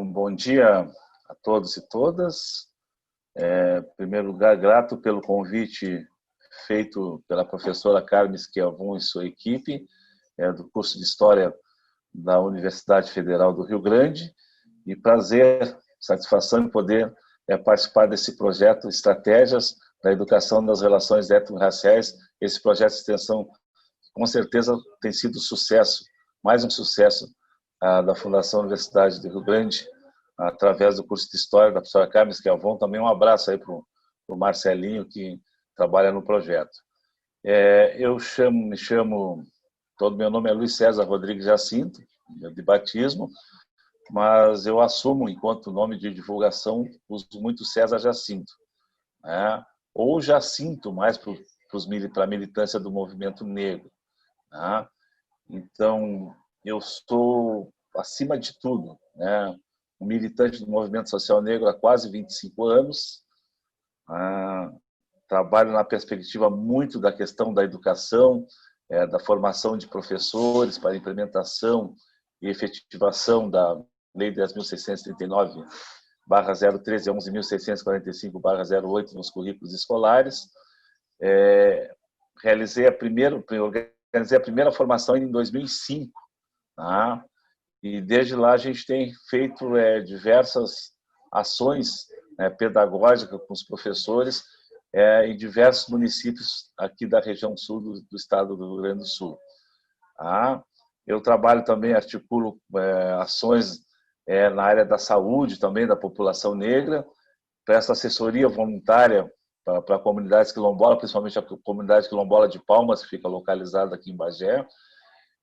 Então, bom dia a todos e todas. Em primeiro lugar, grato pelo convite feito pela professora Carmen Schiavon e sua equipe, do curso de História da Universidade Federal do Rio Grande, e prazer, satisfação em poder participar desse projeto Estratégias da Educação das Relações Étnico-Raciais. Esse projeto de extensão, com certeza, tem sido sucesso, mais um sucesso da Fundação Universidade do Rio Grande, através do curso de História da professora Carmen Schiavon. Também um abraço aí para o Marcelinho, que trabalha no projeto. Meu nome é Luiz César Rodrigues Jacinto, de batismo, mas eu assumo, enquanto nome de divulgação, uso muito César Jacinto, né? Ou Jacinto, mais para a militância do movimento negro, né? Então, eu sou, acima de tudo, né, um militante do movimento social negro há quase 25 anos. Trabalho na perspectiva muito da questão da educação, da formação de professores para a implementação e efetivação da Lei 10.639/013 e 11.645/08 nos currículos escolares. Organizei a primeira formação em 2005, tá? E desde lá a gente tem feito diversas ações pedagógicas com os professores em diversos municípios aqui da região sul do estado do Rio Grande do Sul. Tá? Eu trabalho também, articulo ações na área da saúde também da população negra, presto assessoria voluntária para comunidades quilombolas, principalmente a comunidade quilombola de Palmas, que fica localizada aqui em Bagé,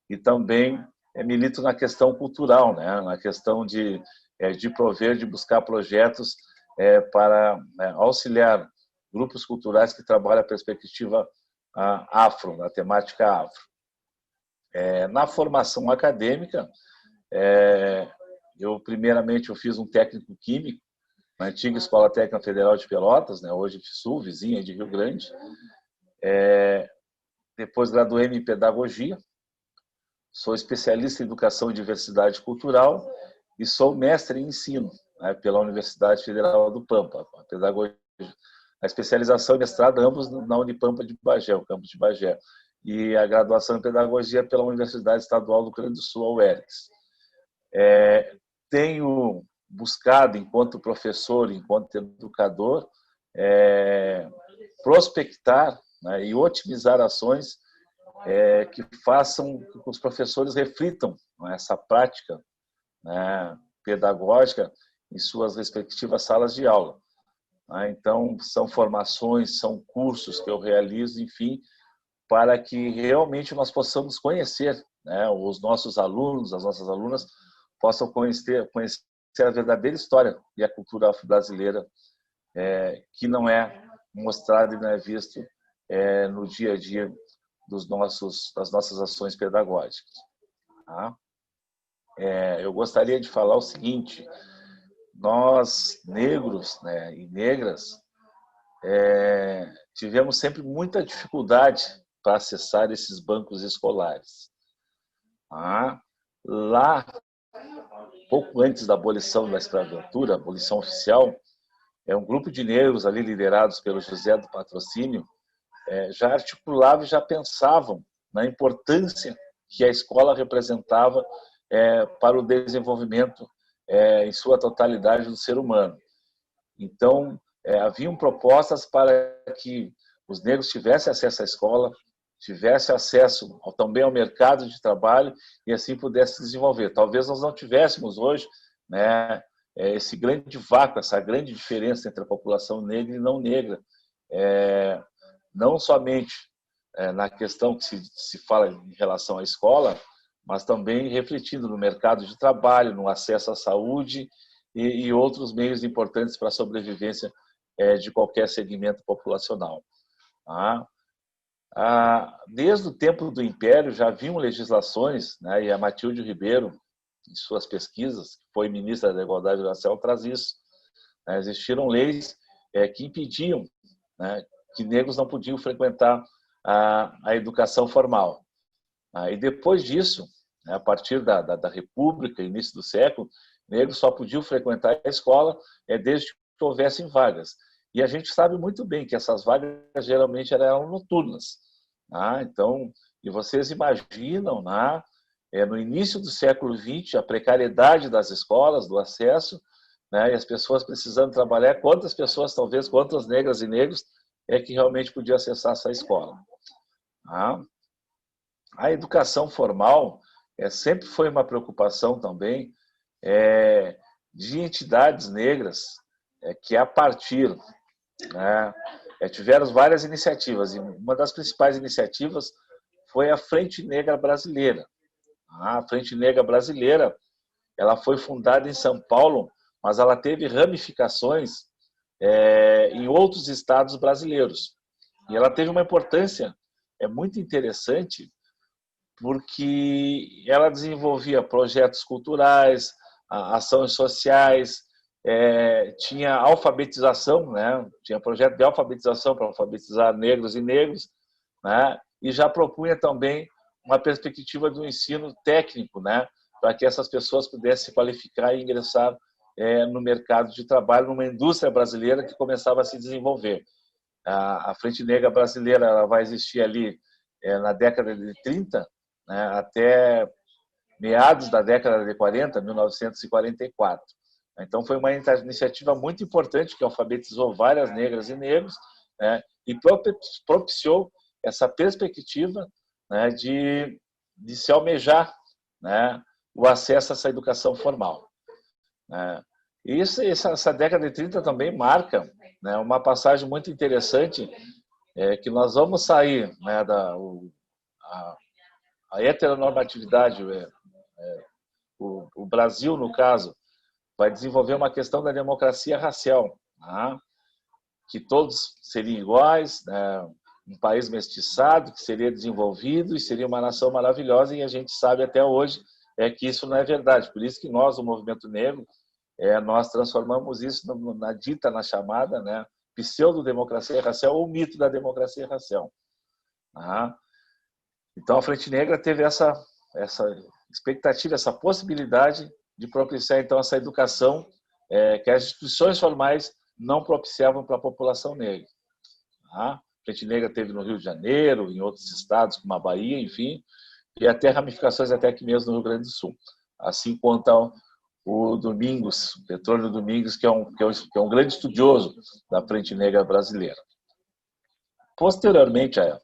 e também milito na questão cultural, né? Na questão de prover, de buscar projetos para auxiliar grupos culturais que trabalham a perspectiva afro, na temática afro. Na formação acadêmica, primeiramente eu fiz um técnico químico na antiga Escola Técnica Federal de Pelotas, né, hoje FSU, vizinha de Rio Grande. Depois graduei-me em Pedagogia, sou especialista em Educação e Diversidade Cultural e sou mestre em Ensino, né, pela Universidade Federal do Pampa. A especialização e mestrado, ambos na Unipampa de Bagé, o campus de Bagé, e a graduação em Pedagogia pela Universidade Estadual do Rio Grande do Sul, a UERGS. Tenho buscado, enquanto professor, enquanto educador, prospectar, né, e otimizar ações que façam com que os professores reflitam, né, essa prática, né, pedagógica em suas respectivas salas de aula. Então, são formações, são cursos que eu realizo, enfim, para que realmente nós possamos conhecer, né, os nossos alunos, as nossas alunas, possam conhecer a verdadeira história e a cultura afro-brasileira, que não é mostrada e não é visto no dia a dia das nossas ações pedagógicas. Tá? Eu gostaria de falar o seguinte: nós, negros, né, e negras, tivemos sempre muita dificuldade para acessar esses bancos escolares. Tá? Lá, pouco antes da abolição da escravatura, abolição oficial, um grupo de negros ali liderados pelo José do Patrocínio já articulavam e já pensavam na importância que a escola representava para o desenvolvimento em sua totalidade do ser humano. Então, haviam propostas para que os negros tivessem acesso à escola, tivessem acesso também ao mercado de trabalho e assim pudesse se desenvolver. Talvez nós não tivéssemos hoje, né, esse grande vácuo, essa grande diferença entre a população negra e não negra, não somente na questão que se fala em relação à escola, mas também refletindo no mercado de trabalho, no acesso à saúde e outros meios importantes para a sobrevivência de qualquer segmento populacional. Desde o tempo do Império já haviam legislações, né, e a Matilde Ribeiro, em suas pesquisas, que foi ministra da Igualdade Racial, traz isso. Existiram leis que impediam, né, que negros não podiam frequentar a educação formal. E depois disso, a partir da República, início do século, Negros só podiam frequentar a escola desde que houvessem vagas. E a gente sabe muito bem que essas vagas geralmente eram noturnas. Tá? Então, e vocês imaginam, né, no início do século XX, a precariedade das escolas, do acesso, né, e as pessoas precisando trabalhar, quantas pessoas, talvez, quantas negras e negros, que realmente podiam acessar essa escola. Tá? A educação formal sempre foi uma preocupação também de entidades negras que, a partir, né, tiveram várias iniciativas, e uma das principais iniciativas foi a Frente Negra Brasileira. A Frente Negra Brasileira, ela foi fundada em São Paulo, mas ela teve ramificações em outros estados brasileiros. E ela teve uma importância muito interessante, porque ela desenvolvia projetos culturais, ações sociais, tinha alfabetização, né? Tinha projeto de alfabetização para alfabetizar negros e negros, né? E já propunha também uma perspectiva do ensino técnico, né? Para que essas pessoas pudessem se qualificar e ingressar no mercado de trabalho, numa indústria brasileira que começava a se desenvolver. A Frente Negra Brasileira ela vai existir ali na década de 30, né, até meados da década de 40, 1944. Então, foi uma iniciativa muito importante que alfabetizou várias negras e negros, né, e propiciou essa perspectiva, né, de se almejar, né, o acesso a essa educação formal. Né. E essa década de 30 também marca, né, uma passagem muito interessante, que nós vamos sair, né, a heteronormatividade, o Brasil, no caso, vai desenvolver uma questão da democracia racial, né? Que todos seriam iguais, né? Um país mestiçado que seria desenvolvido e seria uma nação maravilhosa, e a gente sabe até hoje que isso não é verdade. Por isso que nós, o Movimento Negro, nós transformamos isso na chamada, né, pseudo-democracia racial ou mito da democracia racial. Tá? Então, a Frente Negra teve essa expectativa, essa possibilidade de propiciar, então, essa educação que as instituições formais não propiciavam para a população negra. Tá? A Frente Negra teve no Rio de Janeiro, em outros estados, como a Bahia, enfim, e até ramificações até aqui mesmo no Rio Grande do Sul. Assim quanto o Domingos, Petrônio Domingos, que é um grande estudioso da Frente Negra brasileira. Posteriormente à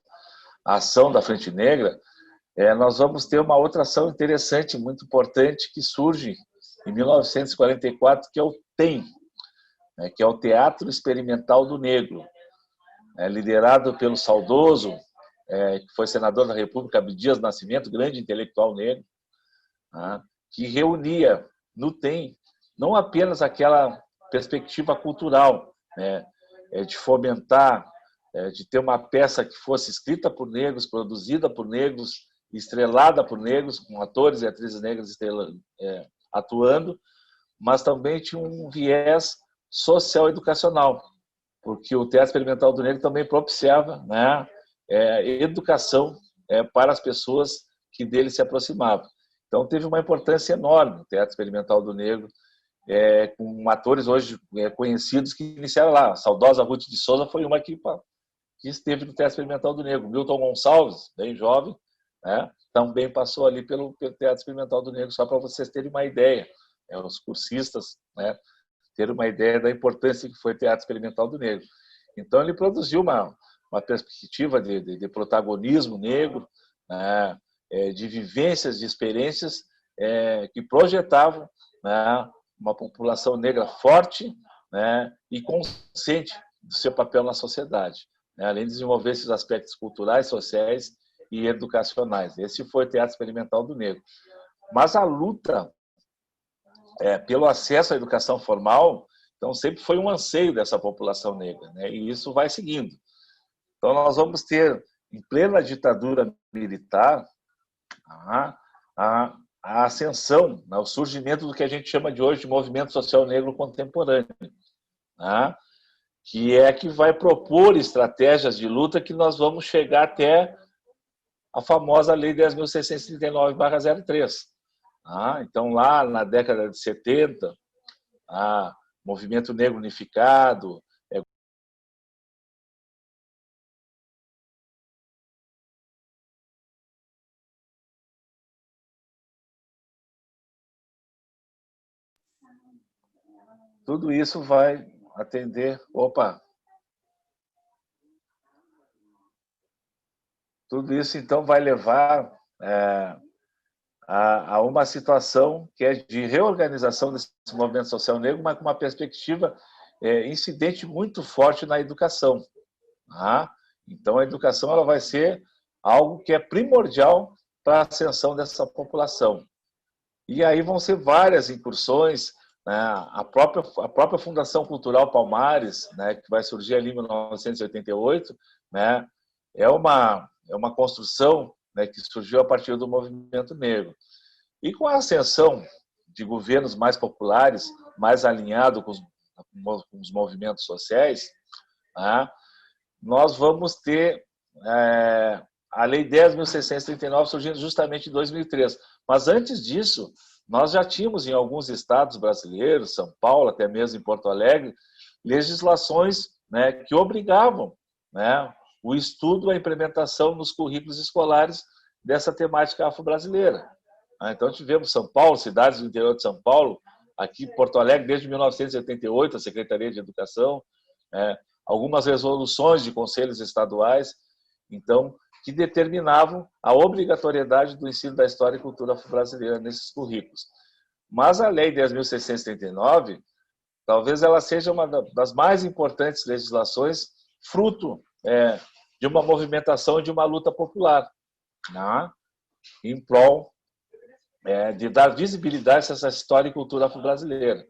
ação da Frente Negra, nós vamos ter uma outra ação interessante, muito importante, que surge em 1944, que é o TEM, né, que é o Teatro Experimental do Negro, liderado pelo saudoso, que foi senador da República, Abdias Nascimento, grande intelectual negro, né, que reunia no TEM não apenas aquela perspectiva cultural, né, de fomentar, de ter uma peça que fosse escrita por negros, produzida por negros, estrelada por negros, com atores e atrizes negras atuando, mas também tinha um viés social-educacional, porque o Teatro Experimental do Negro também propiciava, né, educação para as pessoas que dele se aproximavam. Então, teve uma importância enorme o Teatro Experimental do Negro, com atores hoje conhecidos que iniciaram lá. A saudosa Ruth de Souza foi uma que esteve no Teatro Experimental do Negro. Milton Gonçalves, bem jovem, né, também passou ali pelo Teatro Experimental do Negro, só para vocês terem uma ideia, os cursistas, né, terem uma ideia da importância que foi o Teatro Experimental do Negro. Então, ele produziu uma perspectiva de protagonismo negro, né, de vivências, de experiências que projetavam, né, uma população negra forte, né, e consciente do seu papel na sociedade, né, além de desenvolver esses aspectos culturais, sociais e educacionais. Esse foi o Teatro Experimental do Negro. Mas a luta pelo acesso à educação formal, então, sempre foi um anseio dessa população negra, né, e isso vai seguindo. Então, nós vamos ter, em plena ditadura militar, a ascensão, né, o surgimento do que a gente chama de hoje de movimento social negro contemporâneo, né, que vai propor estratégias de luta que nós vamos chegar até a famosa Lei 10.639/03, Então, lá na década de 70, Movimento Negro Unificado, tudo isso vai atender, tudo isso então vai levar a uma situação que é de reorganização desse movimento social negro, mas com uma perspectiva incidente muito forte na educação. Então, a educação ela vai ser algo que é primordial para a ascensão dessa população. E aí vão ser várias incursões, né? A própria Fundação Cultural Palmares, né, que vai surgir ali em 1988, né, é uma construção, né, que surgiu a partir do movimento negro. E com a ascensão de governos mais populares, mais alinhados com os movimentos sociais, né, nós vamos ter a Lei 10.639 surgindo justamente em 2003. Mas antes disso, nós já tínhamos em alguns estados brasileiros, São Paulo, até mesmo em Porto Alegre, legislações, né, que obrigavam, né, o estudo, a implementação nos currículos escolares dessa temática afro-brasileira. Então tivemos São Paulo, cidades do interior de São Paulo, aqui Porto Alegre desde 1988, a Secretaria de Educação, algumas resoluções de conselhos estaduais, então, que determinavam a obrigatoriedade do ensino da história e cultura afro-brasileira nesses currículos. Mas a Lei 10.639, talvez ela seja uma das mais importantes legislações, fruto de uma movimentação e de uma luta popular, né, em prol de dar visibilidade a essa história e cultura afro-brasileira.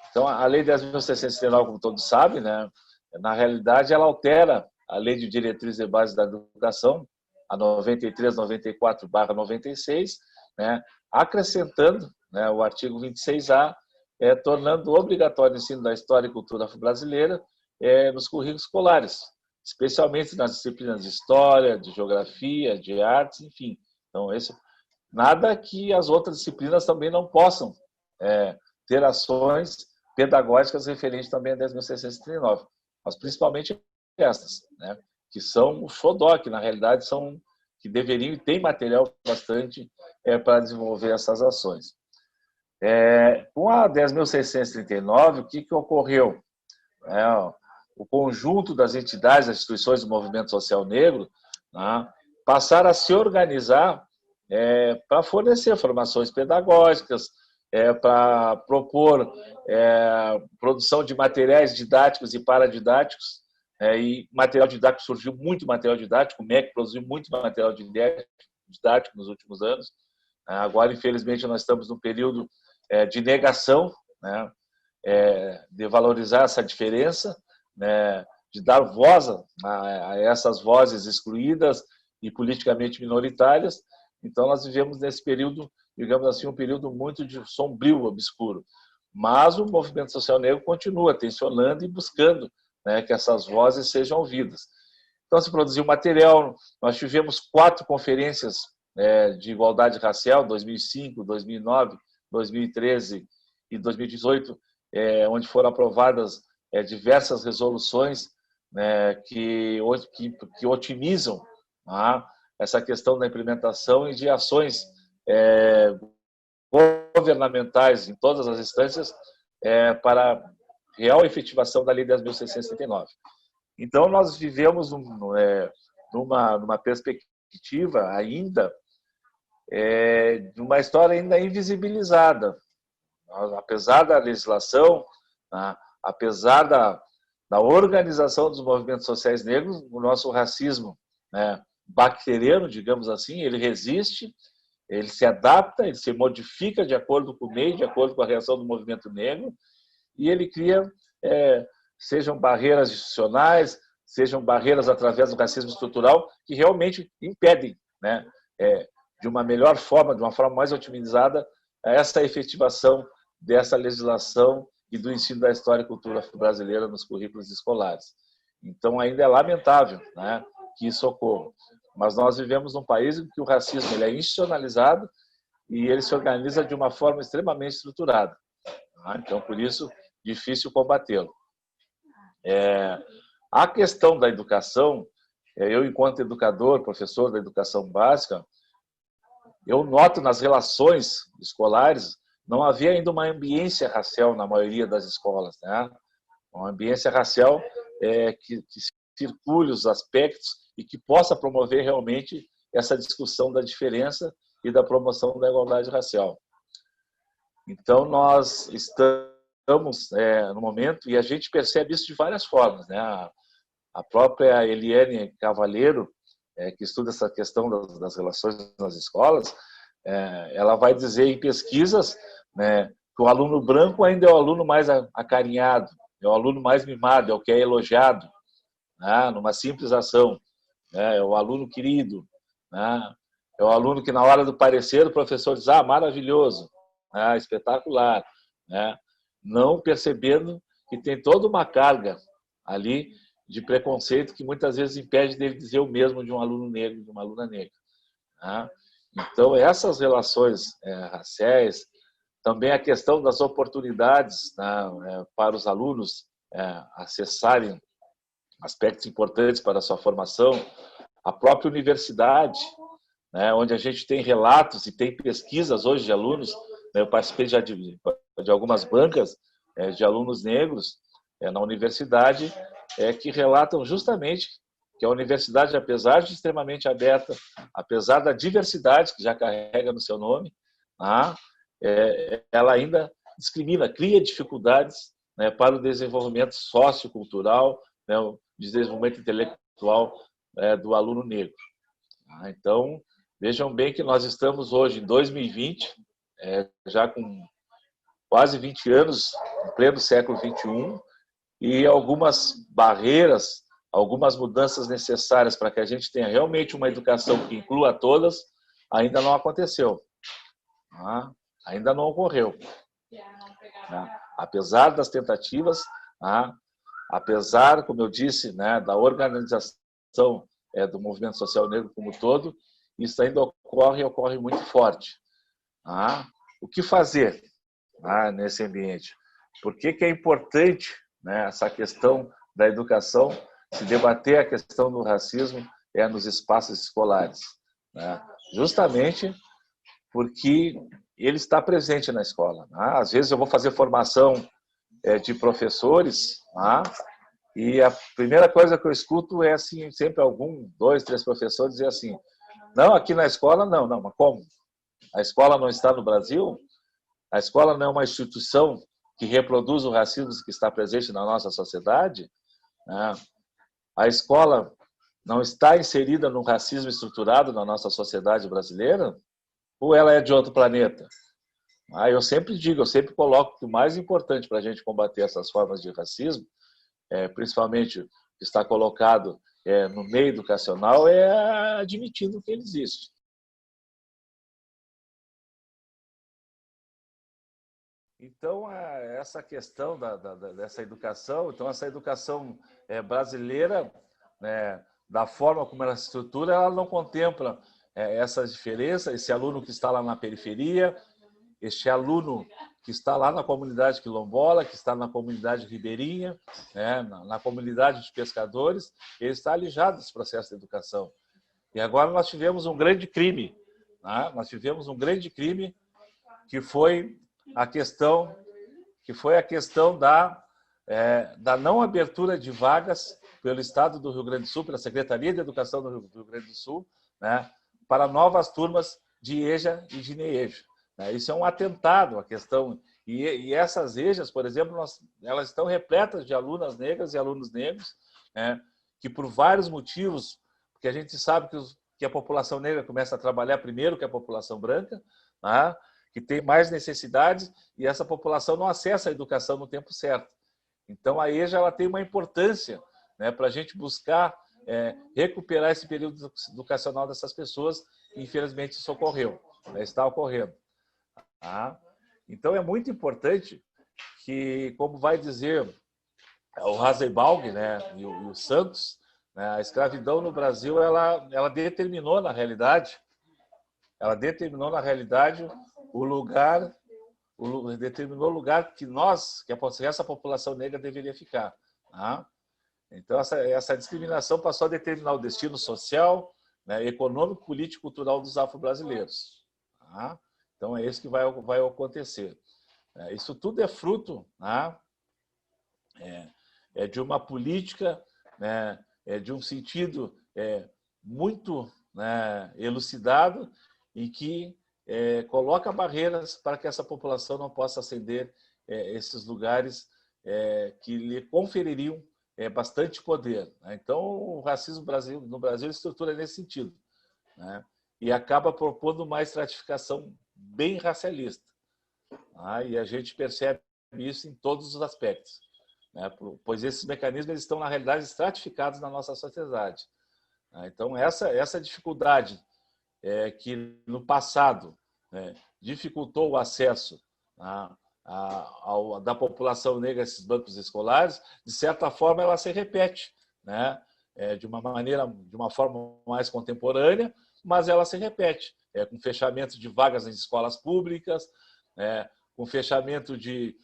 Então, a Lei 10.639, como todos sabem, né, na realidade, ela altera a Lei de Diretrizes e Bases da Educação, a 93/94/96, né, acrescentando, né, o artigo 26A, tornando obrigatório o ensino da história e cultura afro-brasileira nos currículos escolares, especialmente nas disciplinas de história, de geografia, de artes, enfim. Então, nada que as outras disciplinas também não possam ter ações pedagógicas referentes também a 10.639, mas principalmente essas, né, que são o xodó, que na realidade que deveriam e tem material bastante para desenvolver essas ações. Com a 10.639, o que ocorreu? O conjunto das entidades, das instituições do movimento social negro, né, passaram a se organizar para fornecer formações pedagógicas, para propor produção de materiais didáticos e paradidáticos, e material didático, surgiu muito material didático, o MEC produziu muito material didático nos últimos anos. Agora, infelizmente, nós estamos num período de negação, né, de valorizar essa diferença, né, de dar voz a essas vozes excluídas e politicamente minoritárias. Então, nós vivemos nesse período, digamos assim, um período muito sombrio, obscuro. Mas o movimento social negro continua tensionando e buscando, né, que essas vozes sejam ouvidas. Então, se produziu material, nós tivemos 4 conferências de igualdade racial, 2005, 2009, 2013 e 2018, onde foram aprovadas diversas resoluções, né, que otimizam essa questão da implementação e de ações governamentais em todas as instâncias para real efetivação da Lei 10.639. Então, nós vivemos numa perspectiva ainda de uma história ainda invisibilizada. Apesar da legislação, né, apesar da organização dos movimentos sociais negros, o nosso racismo, né, bacteriano, digamos assim, ele resiste, ele se adapta, ele se modifica de acordo com o meio, de acordo com a reação do movimento negro, e ele cria, sejam barreiras institucionais, sejam barreiras através do racismo estrutural, que realmente impedem, né, de uma melhor forma, de uma forma mais otimizada, essa efetivação dessa legislação e do ensino da história e cultura brasileira nos currículos escolares. Então, ainda é lamentável, né, que isso ocorra. Mas nós vivemos num país em que o racismo ele é institucionalizado e ele se organiza de uma forma extremamente estruturada. Então, por isso, difícil combatê-lo. A questão da educação, eu, enquanto educador, professor da educação básica, eu noto nas relações escolares, não havia ainda uma ambiência racial na maioria das escolas, né? Uma ambiência racial que circule os aspectos e que possa promover realmente essa discussão da diferença e da promoção da igualdade racial. Então, nós estamos no momento, e a gente percebe isso de várias formas, né? A própria Eliane Cavalheiro, que estuda essa questão das relações nas escolas, ela vai dizer em pesquisas, né, que o aluno branco ainda é o aluno mais acarinhado, é o aluno mais mimado, é o que é elogiado, né, numa simples ação, né, é o aluno querido, né, é o aluno que na hora do parecer o professor diz, maravilhoso, né, espetacular, né, não percebendo que tem toda uma carga ali de preconceito que muitas vezes impede dele dizer o mesmo de um aluno negro, de uma aluna negra. Né? Então, essas relações raciais, também a questão das oportunidades, né, para os alunos acessarem aspectos importantes para a sua formação, a própria universidade, né, onde a gente tem relatos e tem pesquisas hoje de alunos, né, eu participei já de algumas bancas de alunos negros na universidade, que relatam justamente que a universidade, apesar de extremamente aberta, apesar da diversidade que já carrega no seu nome, ela ainda discrimina, cria dificuldades, né, para o desenvolvimento sociocultural, né, o desenvolvimento intelectual do aluno negro. Então, vejam bem que nós estamos hoje em 2020, já com quase 20 anos, em pleno século XXI, e algumas barreiras, algumas mudanças necessárias para que a gente tenha realmente uma educação que inclua todas, ainda não aconteceu. Ainda não ocorreu. Apesar das tentativas, apesar, como eu disse, né, da organização do movimento social negro como um todo, isso ainda ocorre muito forte. O que fazer nesse ambiente? Por que é importante, né, essa questão da educação, se debater a questão do racismo nos espaços escolares? Né? Justamente porque ele está presente na escola. Às vezes eu vou fazer formação de professores, e a primeira coisa que eu escuto é assim, sempre dois, três professores dizer assim, não, aqui na escola não, mas como? A escola não está no Brasil? A escola não é uma instituição que reproduz o racismo que está presente na nossa sociedade? A escola não está inserida no racismo estruturado na nossa sociedade brasileira? Ou ela é de outro planeta? Eu sempre digo, eu sempre coloco que o mais importante para a gente combater essas formas de racismo, principalmente o que está colocado no meio educacional, é admitindo que ele existe. Então, essa questão dessa educação, então essa educação brasileira, né, da forma como ela se estrutura, ela não contempla essa diferença, esse aluno que está lá na periferia, este aluno que está lá na comunidade quilombola, que está na comunidade ribeirinha, né, na comunidade de pescadores, ele está alijado desse processo de educação. E agora nós tivemos um grande crime, né? Nós tivemos um grande crime que foi a questão da não abertura de vagas pelo Estado do Rio Grande do Sul, pela Secretaria de Educação do Rio Grande do Sul, né, para novas turmas de EJA e de NEEJA. Isso é um atentado à questão. E essas EJAs, por exemplo, elas estão repletas de alunas negras e alunos negros, né, que por vários motivos, porque a gente sabe que a população negra começa a trabalhar primeiro que a população branca, né, que tem mais necessidades, e essa população não acessa a educação no tempo certo. Então, a EJA ela tem uma importância, né, para a gente buscar recuperar esse período educacional dessas pessoas, e infelizmente isso ocorreu, né, está ocorrendo. Então, é muito importante que, como vai dizer o Hasebaug, né, e o Santos, né, a escravidão no Brasil ela determinou, na realidade, ela determinou, na realidade, o lugar, determinou o lugar que essa população negra deveria ficar. Tá? Então, essa discriminação passou a determinar o destino social, né, econômico, político e cultural dos afro-brasileiros. Tá? Então, é isso que vai acontecer. Isso tudo é fruto, tá? De uma política, né, de um sentido muito, né, elucidado e que coloca barreiras para que essa população não possa ascender esses lugares que lhe confeririam bastante poder. Né? Então, o racismo no Brasil estrutura nesse sentido, né? E acaba propondo uma estratificação bem racialista. Tá? E a gente percebe isso em todos os aspectos, né? Pois esses mecanismos eles estão, na realidade, estratificados na nossa sociedade. Tá? Então, essa dificuldade que no passado, né, dificultou o acesso, tá, da população negra a esses bancos escolares, de certa forma ela se repete, né, de uma forma mais contemporânea, mas ela se repete, com fechamento de vagas nas escolas públicas, com fechamento de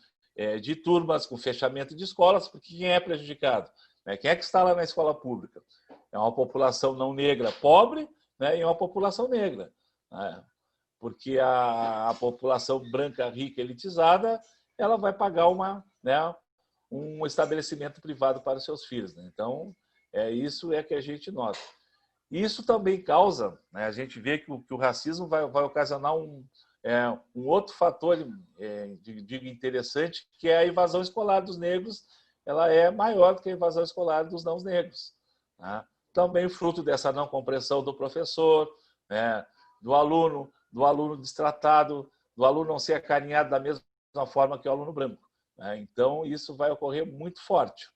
turmas, com fechamento de escolas, porque quem é prejudicado? Quem é que está lá na escola pública? É uma população não negra pobre, né, e uma população negra. Né? Porque a população branca, rica, elitizada, ela vai pagar um estabelecimento privado para os seus filhos. Né? Então, isso que a gente nota. Isso também causa, né, a gente vê que o racismo vai ocasionar um outro fator digo, interessante, que é a evasão escolar dos negros. Ela é maior do que a evasão escolar dos não negros. Né? Também fruto dessa não compreensão do professor, né, do aluno destratado, do aluno não ser acarinhado da mesma forma que o aluno branco. Né? Então, isso vai ocorrer muito forte.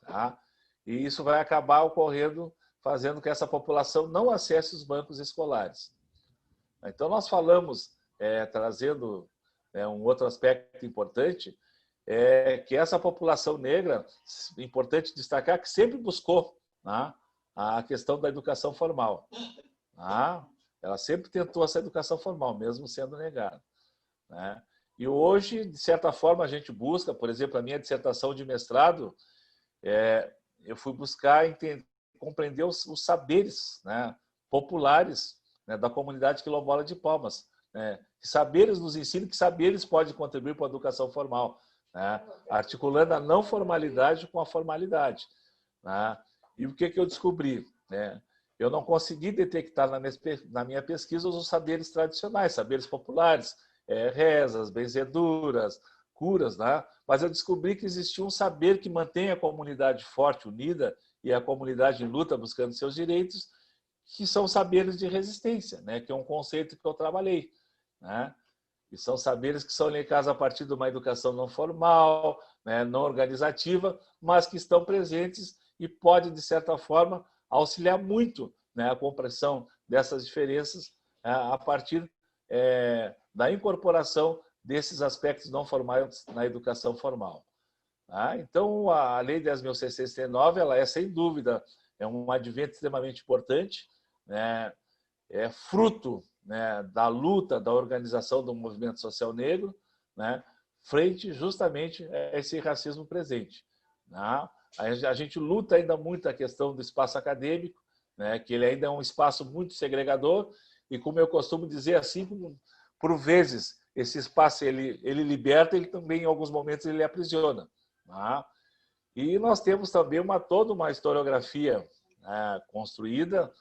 Tá? E isso vai acabar ocorrendo, fazendo que essa população não acesse os bancos escolares. Então, nós falamos, trazendo um outro aspecto importante, que essa população negra, importante destacar, que sempre buscou, né, a questão da educação formal. Tá? Ela sempre tentou essa educação formal, mesmo sendo negada. Né? E hoje, de certa forma, a gente busca, por exemplo, a minha dissertação de mestrado, eu fui buscar compreender os saberes, né, populares, né, da comunidade quilombola de Palmas. Né? Que saberes nos ensinam, que saberes podem contribuir para a educação formal, né? Articulando a não formalidade com a formalidade. Né? E o que eu descobri? Né? Eu não consegui detectar na minha pesquisa os saberes tradicionais, saberes populares, rezas, benzeduras, curas, né? Mas eu descobri que existia um saber que mantém a comunidade forte, unida, e a comunidade em luta buscando seus direitos, que são saberes de resistência, né? Que é um conceito que eu trabalhei. Né? E são saberes que são elencados a partir de uma educação não formal, né? Não organizativa, mas que estão presentes e pode, de certa forma, auxiliar muito, né, a compreensão dessas diferenças a partir da incorporação desses aspectos não formais na educação formal. Tá? Então, a Lei 10.639, ela é, sem dúvida, um advento extremamente importante, né? É fruto, né, da luta, da organização do movimento social negro, né, frente justamente a esse racismo presente. Né? A gente luta ainda muito a questão do espaço acadêmico, né, que ele ainda é um espaço muito segregador, e como eu costumo dizer, assim como, por vezes, esse espaço ele liberta, ele também, em alguns momentos, ele aprisiona. Né? E nós temos também toda uma historiografia, né, construída,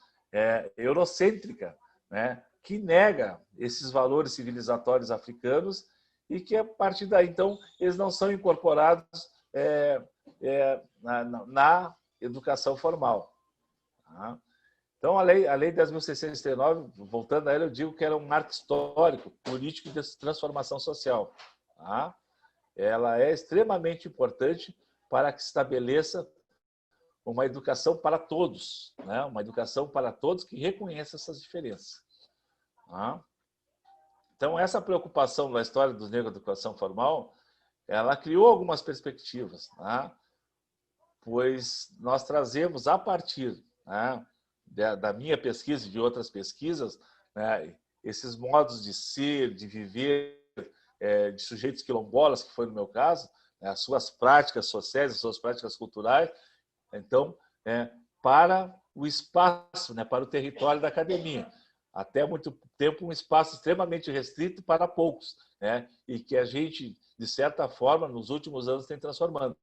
eurocêntrica, né, que nega esses valores civilizatórios africanos e que, a partir daí, então, eles não são incorporados na educação formal. Tá? Então, a lei 10.639, voltando a ela, eu digo que era um marco histórico, político de transformação social. Tá? Ela é extremamente importante para que se estabeleça uma educação para todos, né? Uma educação para todos que reconheça essas diferenças. Tá? Então, essa preocupação da história dos negros da educação formal, ela criou algumas perspectivas, tá? Pois nós trazemos, a partir, né, da minha pesquisa e de outras pesquisas, né, esses modos de ser, de viver, de sujeitos quilombolas, que foi no meu caso, né, as suas práticas sociais, as suas práticas culturais, então, para o espaço, né, para o território da academia. Até muito tempo, um espaço extremamente restrito para poucos, né, e que a gente, de certa forma, nos últimos anos tem transformando.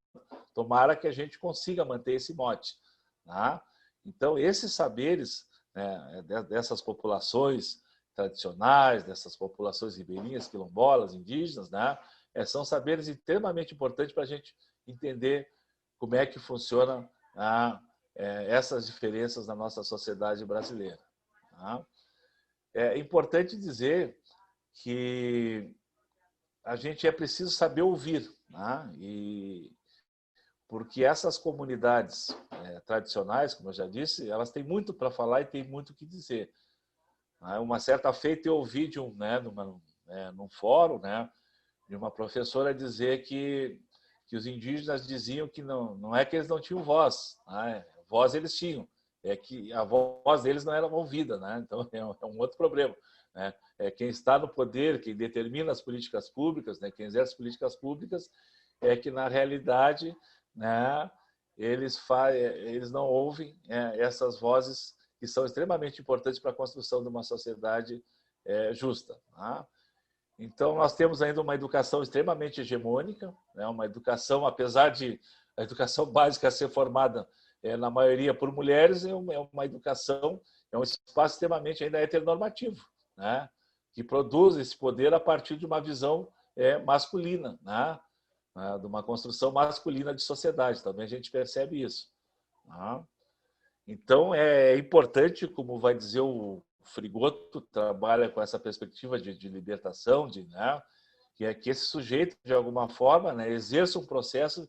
Tomara que a gente consiga manter esse mote. Tá? Então, esses saberes, né, dessas populações tradicionais, dessas populações ribeirinhas, quilombolas, indígenas, né, são saberes extremamente importantes para a gente entender como é que funciona essas diferenças na nossa sociedade brasileira. Tá? É importante dizer que a gente preciso saber ouvir, né? Porque essas comunidades tradicionais, como eu já disse, elas têm muito para falar e têm muito o que dizer. Uma certa feita eu ouvi num fórum, né, de uma professora dizer que os indígenas diziam que não é que eles não tinham voz, né? Voz eles tinham, é que a voz deles não era ouvida, né? Então é um outro problema, né? Quem está no poder, quem determina as políticas públicas, né, quem exerce políticas públicas, é que na realidade, né, eles não ouvem essas vozes que são extremamente importantes para a construção de uma sociedade justa. Tá? Então, nós temos ainda uma educação extremamente hegemônica, né? Uma educação, apesar de a educação básica ser formada na maioria por mulheres, é uma educação, é um espaço extremamente ainda heteronormativo, né? Que produz esse poder a partir de uma visão masculina, né? De uma construção masculina de sociedade. Também a gente percebe isso. Né? Então, é importante, como vai dizer o Frigoto, trabalha com essa perspectiva de libertação, né, que esse sujeito, de alguma forma, né, exerça um processo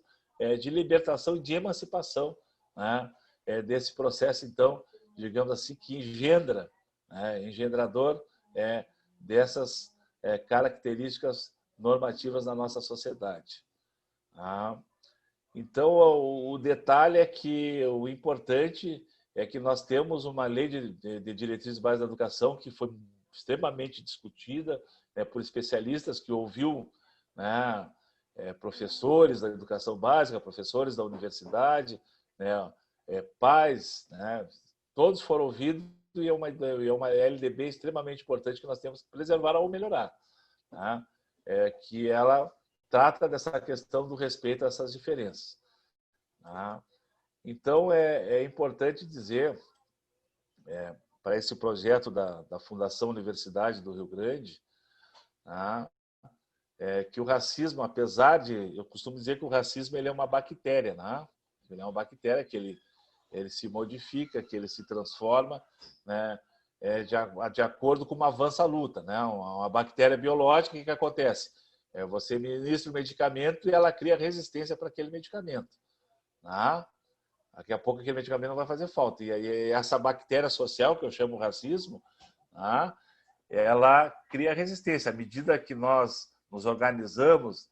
de libertação e de emancipação, né, desse processo, então, digamos assim, que engendra, né, engendrador dessas características normativas na nossa sociedade. Tá? Então, o detalhe é que o importante é que nós temos uma lei de diretrizes básicas da educação que foi extremamente discutida por especialistas, que ouviu, né, professores da educação básica, professores da universidade, né, pais, né, todos foram ouvidos, e é uma LDB extremamente importante que nós temos que preservar ou melhorar. Tá? Que ela trata dessa questão do respeito a essas diferenças. Tá? Então, é importante dizer, para esse projeto da Fundação Universidade do Rio Grande, tá? Que o racismo, apesar de... Eu costumo dizer que o racismo ele é uma bactéria, né? Ele é uma bactéria que ele se modifica, que ele se transforma, né? De acordo com uma avança luta, né? Uma bactéria biológica, o que acontece? Você ministra o medicamento e ela cria resistência para aquele medicamento. Tá? Daqui a pouco aquele medicamento não vai fazer falta. E aí essa bactéria social, que eu chamo racismo, tá? Ela cria resistência. À medida que nós nos organizamos,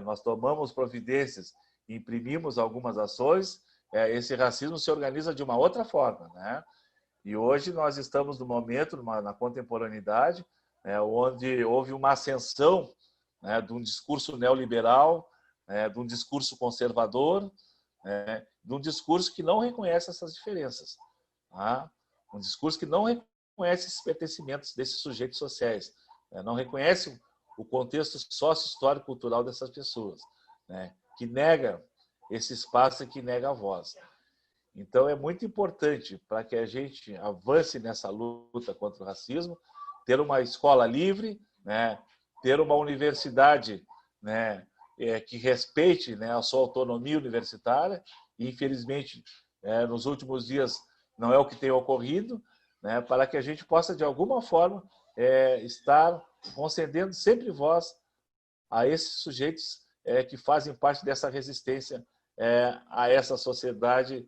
nós tomamos providências, imprimimos algumas ações, esse racismo se organiza de uma outra forma, né? E hoje nós estamos no momento, na contemporaneidade, onde houve uma ascensão, né, de um discurso neoliberal, de um discurso conservador, de um discurso que não reconhece essas diferenças. Tá? Um discurso que não reconhece esses pertencimentos desses sujeitos sociais, não reconhece o contexto sócio-histórico cultural dessas pessoas, né? Que nega esse espaço e que nega a voz. Então, é muito importante para que a gente avance nessa luta contra o racismo, ter uma escola livre, né? Ter uma universidade, né, que respeite, né, a sua autonomia universitária. E, infelizmente, nos últimos dias não é o que tem ocorrido, né, para que a gente possa, de alguma forma, estar concedendo sempre voz a esses sujeitos que fazem parte dessa resistência a essa sociedade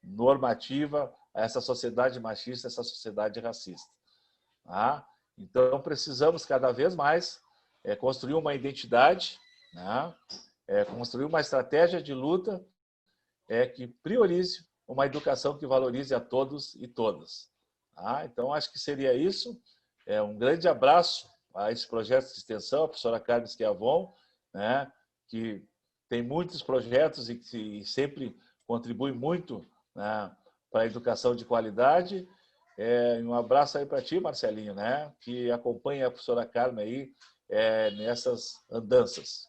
normativa, a essa sociedade machista, essa sociedade racista. Tá? Então, precisamos cada vez mais construir uma identidade, né? Construir uma estratégia de luta que priorize uma educação que valorize a todos e todas. Tá? Então, acho que seria isso. Um grande abraço a esse projeto de extensão, a professora Carmen Schiavon, né, que tem muitos projetos e que sempre contribui muito, né, para a educação de qualidade. Um abraço aí para ti, Marcelinho, né, que acompanha a professora Carmen aí nessas andanças.